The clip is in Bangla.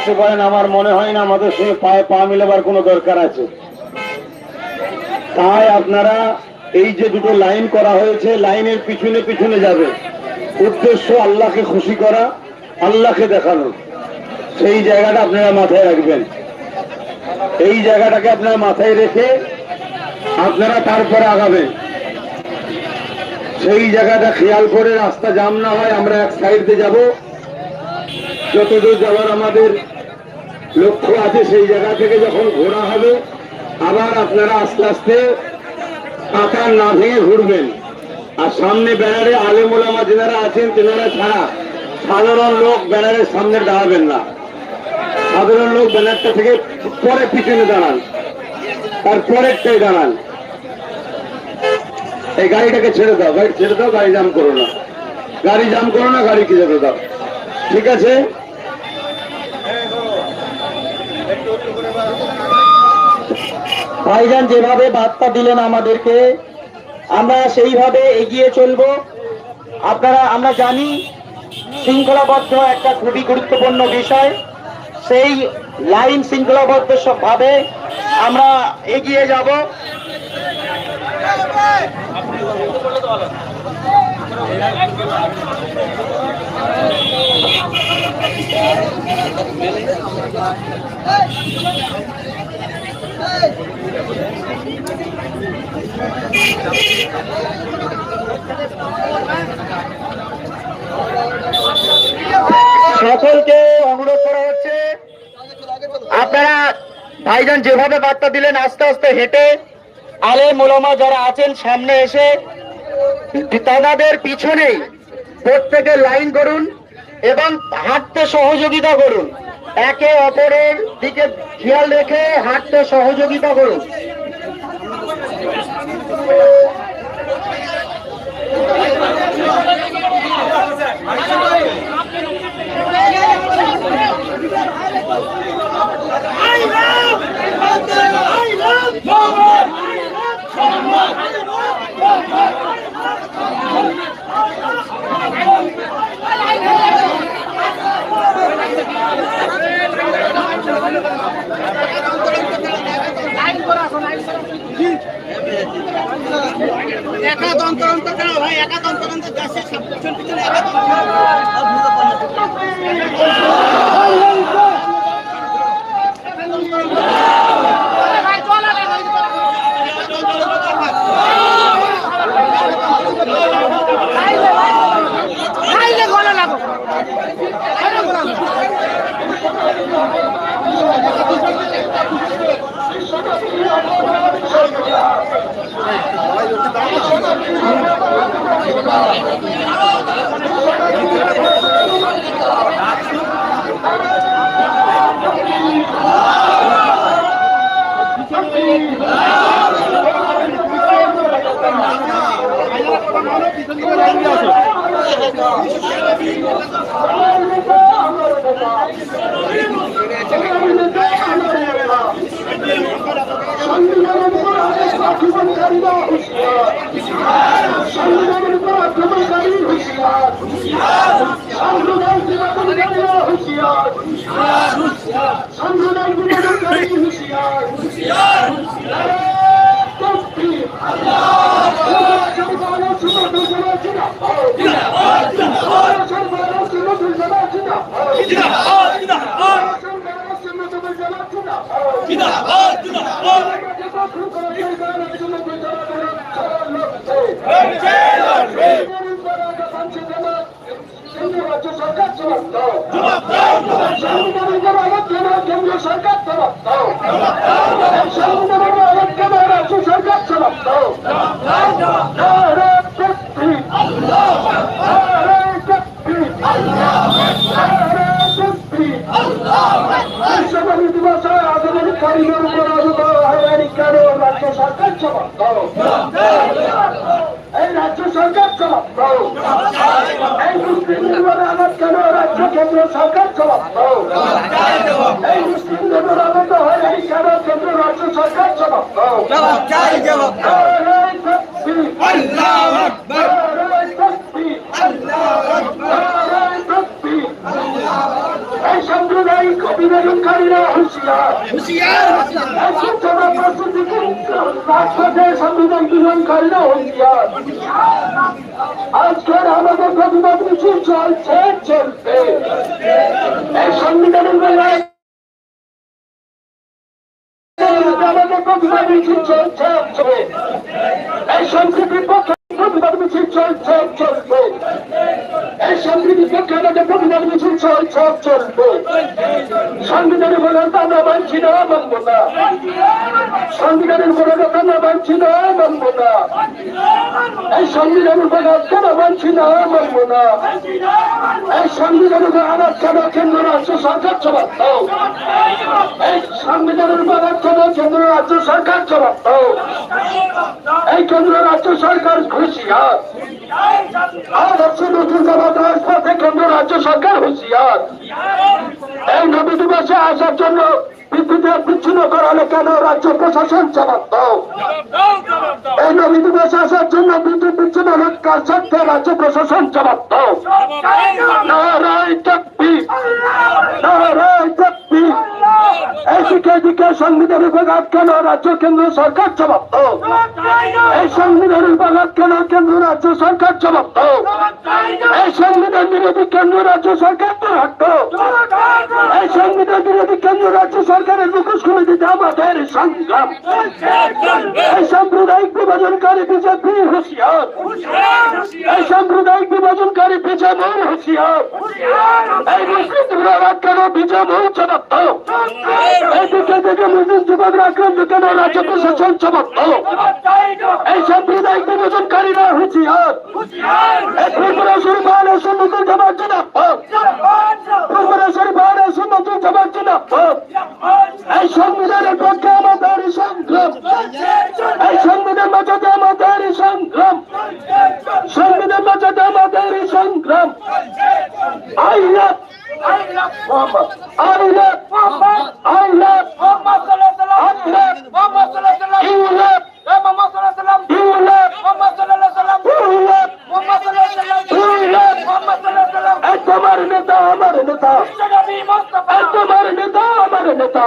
বসে পড়েন। আমার মনে হয় না আমাদের সঙ্গে পায়ে পা মিলাবার কোনো দরকার আছে। তাই আপনারা এই যে দুটো লাইন করা হয়েছে, লাইনের পিছনে পিছনে যাবে। উদ্দেশ্য আল্লাহকে খুশি করা, আল্লাহকে দেখানো। সেই জায়গাটা আপনারা মাথায় রাখবেন। এই জায়গাটাকে আপনারা মাথায় রেখে আপনারা তারপরে আগাবেন। সেই জায়গাটা খেয়াল করে রাস্তা জাম না হয়, আমরা এক সাইড দিয়ে যাব। যতদূর যাওয়ার আমাদের লক্ষ্য আছে সেই জায়গা থেকে যখন ঘোরা হবে, আবার আপনারা আস্তে আস্তে কাতার না ভেঙে ঘুরবেন। আর সামনে ব্যানারে আলেম ওলামা যারা আছেন তেনারা ছাড়া সাধারণ লোক ব্যানারের সামনে দাঁড়াবেন না। সাধারণ লোক ব্যানারটা থেকে পরে পিছনে দাঁড়ান, তার পরেরটাই দাঁড়ান। এই গাড়িটাকে ছেড়ে দাও, গাড়ি ছেড়ে দাও, গাড়ি জাম করো না, গাড়ি জাম করো না, গাড়িকে যেতে দাও। ঠিক আছে? ভাইজান যেভাবে বার্তা দিলেন আমাদেরকে, আমরা সেইভাবে এগিয়ে চলবো। আমরা জানি শৃঙ্খলাবদ্ধ একটা খুবই গুরুত্বপূর্ণ বিষয়। সেই লাইন শৃঙ্খলাবদ্ধ ভাবে আমরা এগিয়ে যাব। সকলকে অনুরোধ করা হচ্ছে, আপনারা ভাইজান যেভাবে বার্তা দিলেন আস্তে আস্তে হেঁটে আলেম ওলামা যারা আছেন সামনে এসে তাদের পিছনেই প্রত্যেকে লাইন করুন এবং হাঁটতে সহযোগিতা করুন। একে অপরের দিকে খেয়াল রেখে হাঁটতে সহযোগিতা করুন। বিভাজনকারীরা হুঁশিয়ার, সূচনা প্রস্তুতিকে রাজপথে সংবিধান বিভাজনকারীরা হুঁশিয়ার। আজকের আমাদের প্রতিবাদ মিছিল চলছে, চলবে। এই সংবিধানের বেলায় আমাদের প্রতিবাদ মিছিল চলছে, চলবে। এই সংস্কৃতির পক্ষে প্রতিবাদ মিছিল চলছে, চলবে। এই সংস্কৃতির পক্ষে আমাদের প্রতিবাদ মিছিল চলছে, চলবে। সংবিধানের বলতে আমরা মানছি না, মানব না। সংবিধানের বলতে আমরা মানছি না, মানব না। এই সংবিধানের বলতে কেন মানছি না, মানব না। এই সংবিধানের আঘাত কেন কেন্দ্র রাজ্য সরকার জবাব দাও। এই সংবিধানের আঘাত কেন কেন্দ্র রাজ্য সরকার জবাব দাও। এই কেন্দ্র রাজ্য সরকার হুঁশিয়ার। আদর্শ নতুন জবাব রাজপথে কেন্দ্র রাজ্য সরকার হুঁশিয়ার। এই নবী দিবসে আসার জন্য বিদ্যুৎ বিচ্ছিন্ন করালে কেন রাজ্য প্রশাসন জবাব দাও। এই নবী দিবসে আসার জন্য বিদ্যুৎ বিচ্ছিন্ন কার স্বার্থে রাজ্য প্রশাসন জবাব দাও। নারায়ে তাকবীর, নারায়ে তাকবীর। এদিকে সংবিধানের বিভাগ কেন রাজ্য কেন্দ্র সরকার জবাব দাও। এই সংবিধানের বিভাগ কেন কেন্দ্র রাজ্য সরকার জবাব দাও। এই সংবিধান বিরোধী কেন্দ্র রাজ্য সরকার রাখো। এই সংবিধান বিরোধী কেন্দ্র রাজ্য সরকারের মুখোশ খুলে দিতে আমাদের সংগ্রাম। এই সাম্প্রদায়িক বিভাজনকারী বিজেপি হুঁশিয়ার। এই সাম্প্রদায়িক বিভাজনকারী বিজেপি হুঁশিয়ার। এই মুসলিম কেন বিজেপি জবাব দাও। এদিকে থেকে মুসলিম যুবকরা আক্রান্ত কেন রাজ্য প্রশাসন জবাব দাও। এই সাম্প্রদায়িক বিভাজনকারীরা হুঁশিয়ার। এই পূর্বরাশির বাইরে সম্মুখীন জবাব জবাব পূর্বরাশির বাইরে সম্মুখীন জবাব জবাব। এই সংবিধানের পক্ষে আমাদের সংগ্রাম। এই সংবিধান বাঁচাতে আমাদের সংগ্রাম। সংবিধান বাঁচাতে আমাদের সংগ্রাম। আল্লাহ মোহাম্মদ, আল্লাহ মোহাম্মদ, আল্লাহ মোহাম্মদ সাল্লাল্লাহু আলাইহি ওয়াসাল্লাম, আল্লাহ মোহাম্মদ সাল্লাল্লাহু আলাইহি ওয়াসাল্লাম, আল্লাহ মোহাম্মদ সাল্লাল্লাহু আলাইহি ওয়াসাল্লাম। তোমার নেতা আমার নেতা, তোমার নেতা আমার নেতা।